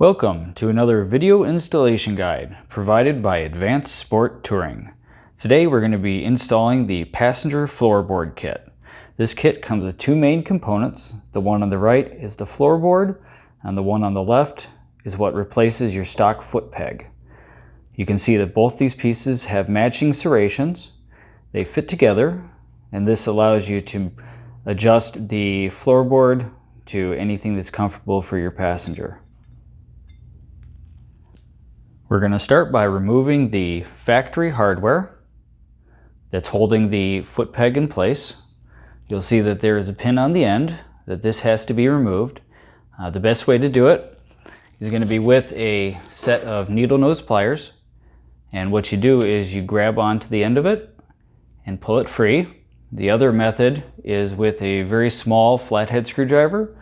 Welcome to another video installation guide provided by Advanced Sport Touring. Today we're going to be installing the passenger floorboard kit. This kit comes with two main components. The one on the right is the floorboard, and the one on the left is what replaces your stock foot peg. You can see that both these pieces have matching serrations. They fit together, and this allows you to adjust the floorboard to anything that's comfortable for your passenger. We're going to start by removing the factory hardware that's holding the foot peg in place. You'll see that there is a pin on the end that this has to be removed. The best way to do it is going to be with a set of needle nose pliers. And what you do is you grab onto the end of it and pull it free. The other method is with a very small flathead screwdriver.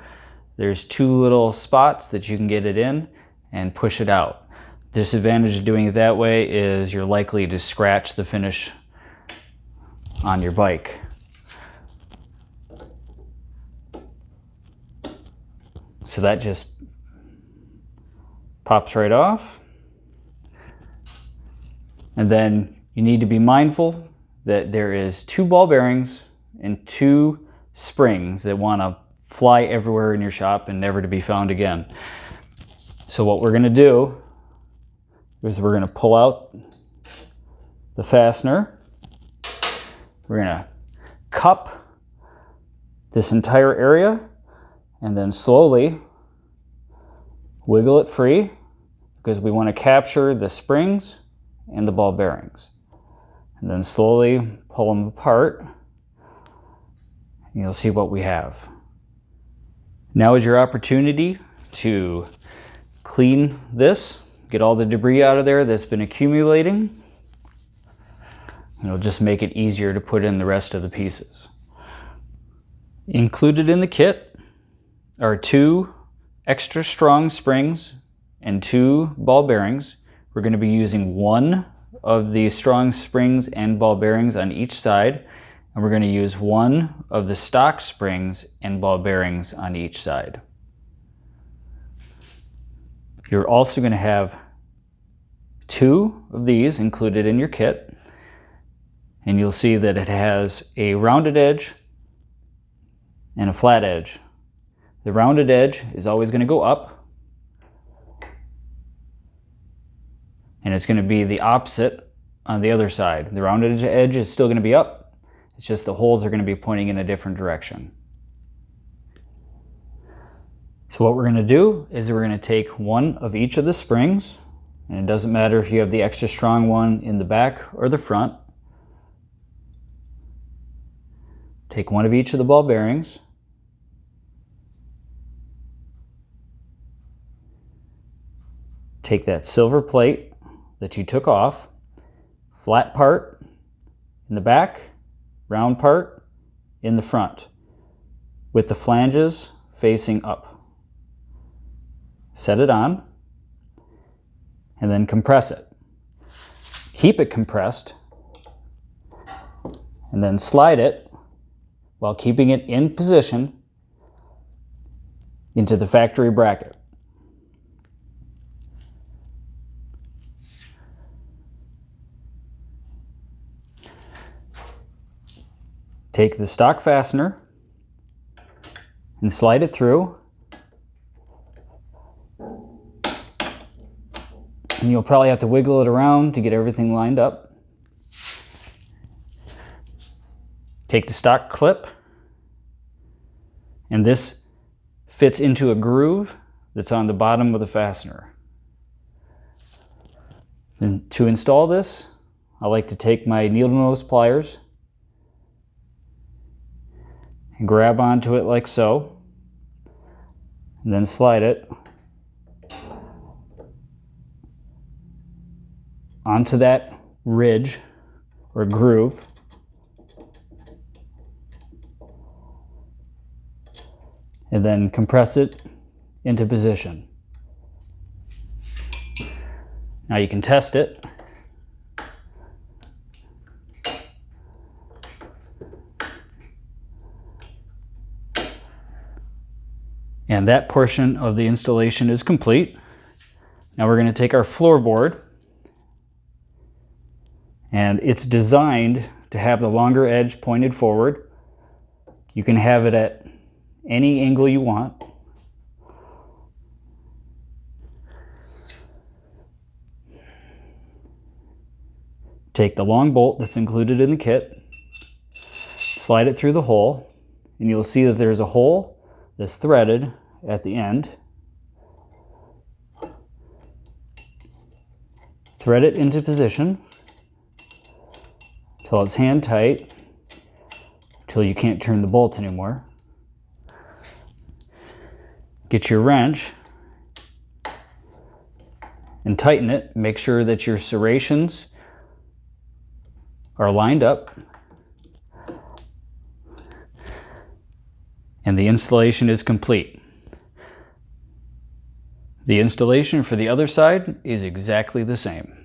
There's two little spots that you can get it in and push it out. Disadvantage of doing it that way is you're likely to scratch the finish on your bike. So that just pops right off. And then you need to be mindful that there is two ball bearings and two springs that want to fly everywhere in your shop and never to be found again. So what we're going to do is we're going to pull out the fastener. We're going to cup this entire area and then slowly wiggle it free because we want to capture the springs and the ball bearings. And then slowly pull them apart and you'll see what we have. Now is your opportunity to clean this. Get all the debris out of there that's been accumulating. It'll just make it easier to put in the rest of the pieces. Included in the kit are two extra strong springs and two ball bearings. We're going to be using one of the strong springs and ball bearings on each side, and we're going to use one of the stock springs and ball bearings on each side. You're also going to have two of these included in your kit, and you'll see that it has a rounded edge and a flat edge. The rounded edge is always going to go up, and it's going to be the opposite on the other side. The rounded edge is still going to be up, it's just the holes are going to be pointing in a different direction. So what we're going to do is we're going to take one of each of the springs, and it doesn't matter if you have the extra strong one in the back or the front. Take one of each of the ball bearings. Take that silver plate that you took off, flat part in the back, round part in the front, with the flanges facing up. Set it on, and then compress it. Keep it compressed, and then slide it while keeping it in position into the factory bracket. Take the stock fastener and slide it through. And you'll probably have to wiggle it around to get everything lined up. Take the stock clip, and this fits into a groove that's on the bottom of the fastener. And to install this, I like to take my needle nose pliers and grab onto it like so, and then slide it onto that ridge or groove, and then compress it into position. Now you can test it. And that portion of the installation is complete. Now we're going to take our floorboard, and it's designed to have the longer edge pointed forward. You can have it at any angle you want. Take the long bolt that's included in the kit, slide it through the hole, and you'll see that there's a hole that's threaded at the end. Thread it into position until it's hand tight, until you can't turn the bolt anymore. Get your wrench and tighten it. Make sure that your serrations are lined up and the installation is complete. The installation for the other side is exactly the same.